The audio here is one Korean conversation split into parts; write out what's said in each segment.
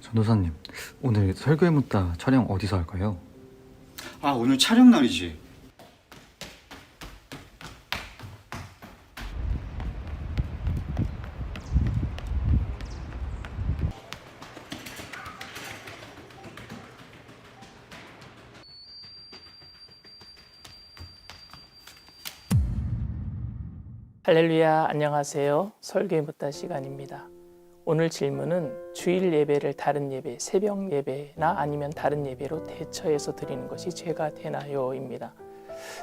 전도사님, 오늘 설교에 묻다 촬영 어디서 할까요? 오늘 촬영 날이지. 할렐루야, 안녕하세요. 설교에 묻다 시간입니다. 오늘 질문은 주일 예배를 다른 예배, 새벽 예배나 아니면 다른 예배로 대처해서 드리는 것이 죄가 되나요? 입니다.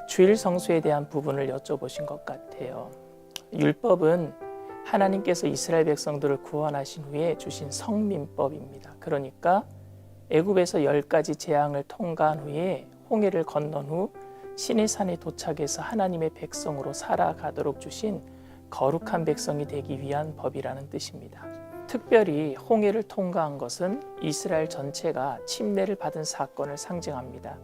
주일 성수에 대한 부분을 여쭤보신 것 같아요. 율법은 하나님께서 이스라엘 백성들을 구원하신 후에 주신 성민법입니다. 그러니까 애굽에서 10가지 재앙을 통과한 후에 홍해를 건넌 후 시내산에 도착해서 하나님의 백성으로 살아가도록 주신 거룩한 백성이 되기 위한 법이라는 뜻입니다. 특별히 홍해를 통과한 것은 이스라엘 전체가 침례를 받은 사건을 상징합니다.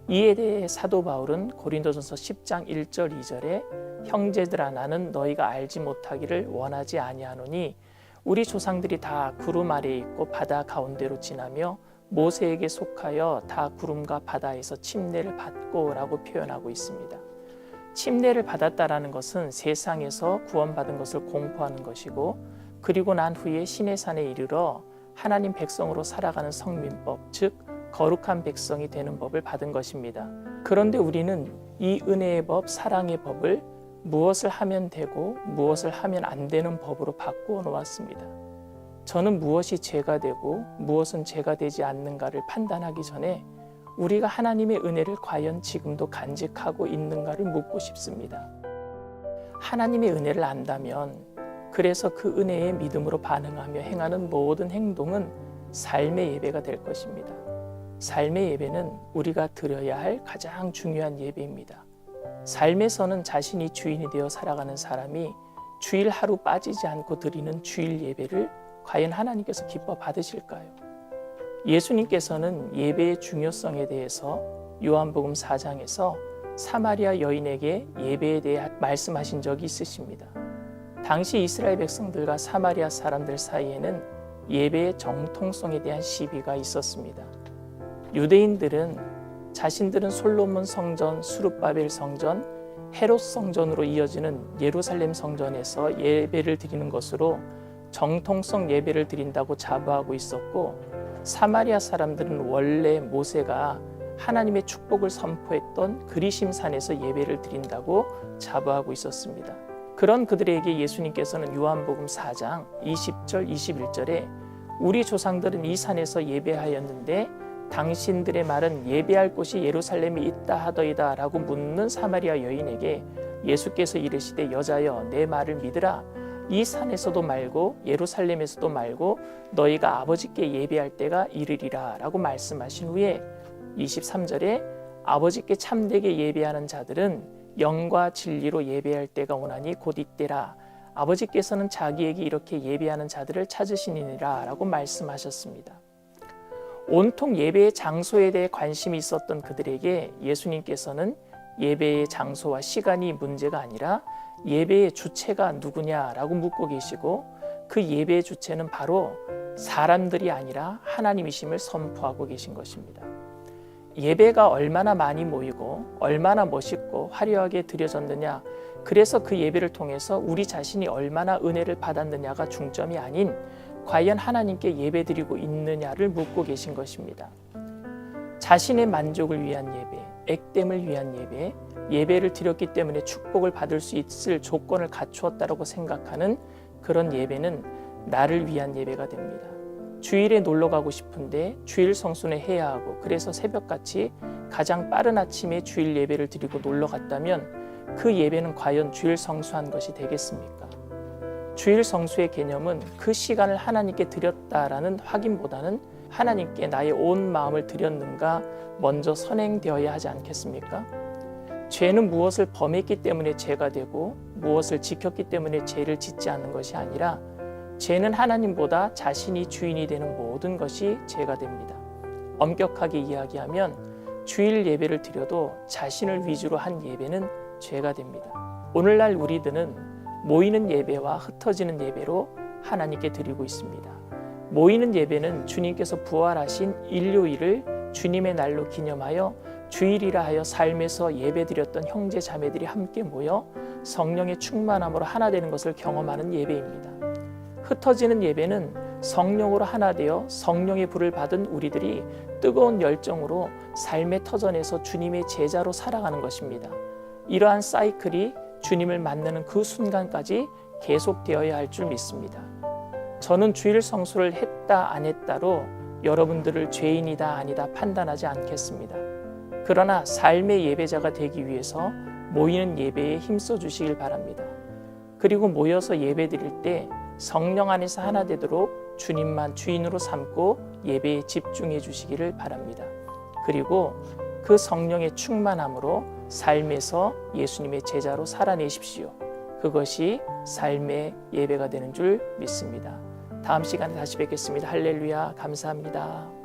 이에 대해 사도 바울은 고린도전서 10장 1절 2절에 형제들아 나는 너희가 알지 못하기를 원하지 아니하노니 우리 조상들이 다 구름 아래에 있고 바다 가운데로 지나며 모세에게 속하여 다 구름과 바다에서 침례를 받고 라고 표현하고 있습니다. 침례를 받았다라는 것은 세상에서 구원받은 것을 공포하는 것이고 그리고 난 후에 시내산에 이르러 하나님 백성으로 살아가는 성민법, 즉 거룩한 백성이 되는 법을 받은 것입니다. 그런데 우리는 이 은혜의 법, 사랑의 법을 무엇을 하면 되고 무엇을 하면 안 되는 법으로 바꾸어 놓았습니다. 저는 무엇이 죄가 되고 무엇은 죄가 되지 않는가를 판단하기 전에 우리가 하나님의 은혜를 과연 지금도 간직하고 있는가를 묻고 싶습니다. 하나님의 은혜를 안다면 그래서 그 은혜에 믿음으로 반응하며 행하는 모든 행동은 삶의 예배가 될 것입니다. 삶의 예배는 우리가 드려야 할 가장 중요한 예배입니다. 삶에서는 자신이 주인이 되어 살아가는 사람이 주일 하루 빠지지 않고 드리는 주일 예배를 과연 하나님께서 기뻐 받으실까요? 예수님께서는 예배의 중요성에 대해서 요한복음 4장에서 사마리아 여인에게 예배에 대해 말씀하신 적이 있으십니다. 당시 이스라엘 백성들과 사마리아 사람들 사이에는 예배의 정통성에 대한 시비가 있었습니다. 유대인들은 자신들은 솔로몬 성전, 수룹바벨 성전, 헤롯 성전으로 이어지는 예루살렘 성전에서 예배를 드리는 것으로 정통성 예배를 드린다고 자부하고 있었고 사마리아 사람들은 원래 모세가 하나님의 축복을 선포했던 그리심산에서 예배를 드린다고 자부하고 있었습니다. 그런 그들에게 예수님께서는 요한복음 4장 20절 21절에 우리 조상들은 이 산에서 예배하였는데 당신들의 말은 예배할 곳이 예루살렘에 있다 하더이다 라고 묻는 사마리아 여인에게 예수께서 이르시되 여자여 내 말을 믿으라. 이 산에서도 말고 예루살렘에서도 말고 너희가 아버지께 예배할 때가 이르리라 라고 말씀하신 후에 23절에 아버지께 참되게 예배하는 자들은 영과 진리로 예배할 때가 오나니 곧 이때라. 아버지께서는 자기에게 이렇게 예배하는 자들을 찾으시니라 라고 말씀하셨습니다. 온통 예배의 장소에 대해 관심이 있었던 그들에게 예수님께서는 예배의 장소와 시간이 문제가 아니라 예배의 주체가 누구냐라고 묻고 계시고 그 예배의 주체는 바로 사람들이 아니라 하나님이심을 선포하고 계신 것입니다. 예배가 얼마나 많이 모이고 얼마나 멋있고 화려하게 드려졌느냐, 그래서 그 예배를 통해서 우리 자신이 얼마나 은혜를 받았느냐가 중점이 아닌 과연 하나님께 예배드리고 있느냐를 묻고 계신 것입니다. 자신의 만족을 위한 예배, 액땜을 위한 예배, 예배를 드렸기 때문에 축복을 받을 수 있을 조건을 갖추었다고 생각하는 그런 예배는 나를 위한 예배가 됩니다. 주일에 놀러 가고 싶은데 주일 성수는 해야 하고 그래서 새벽같이 가장 빠른 아침에 주일 예배를 드리고 놀러 갔다면 그 예배는 과연 주일 성수한 것이 되겠습니까? 주일 성수의 개념은 그 시간을 하나님께 드렸다라는 확인보다는 하나님께 나의 온 마음을 드렸는가 먼저 선행되어야 하지 않겠습니까? 죄는 무엇을 범했기 때문에 죄가 되고 무엇을 지켰기 때문에 죄를 짓지 않는 것이 아니라 죄는 하나님보다 자신이 주인이 되는 모든 것이 죄가 됩니다. 엄격하게 이야기하면 주일 예배를 드려도 자신을 위주로 한 예배는 죄가 됩니다. 오늘날 우리들은 모이는 예배와 흩어지는 예배로 하나님께 드리고 있습니다. 모이는 예배는 주님께서 부활하신 일요일을 주님의 날로 기념하여 주일이라 하여 삶에서 예배드렸던 형제 자매들이 함께 모여 성령의 충만함으로 하나 되는 것을 경험하는 예배입니다. 흩어지는 예배는 성령으로 하나 되어 성령의 불을 받은 우리들이 뜨거운 열정으로 삶의 터전에서 주님의 제자로 살아가는 것입니다. 이러한 사이클이 주님을 만나는 그 순간까지 계속되어야 할 줄 믿습니다. 저는 주일 성수를 했다 안 했다로 여러분들을 죄인이다 아니다 판단하지 않겠습니다. 그러나 삶의 예배자가 되기 위해서 모이는 예배에 힘써 주시길 바랍니다. 그리고 모여서 예배 드릴 때 성령 안에서 하나 되도록 주님만 주인으로 삼고 예배에 집중해 주시기를 바랍니다. 그리고 그 성령의 충만함으로 삶에서 예수님의 제자로 살아내십시오. 그것이 삶의 예배가 되는 줄 믿습니다. 다음 시간에 다시 뵙겠습니다. 할렐루야, 감사합니다.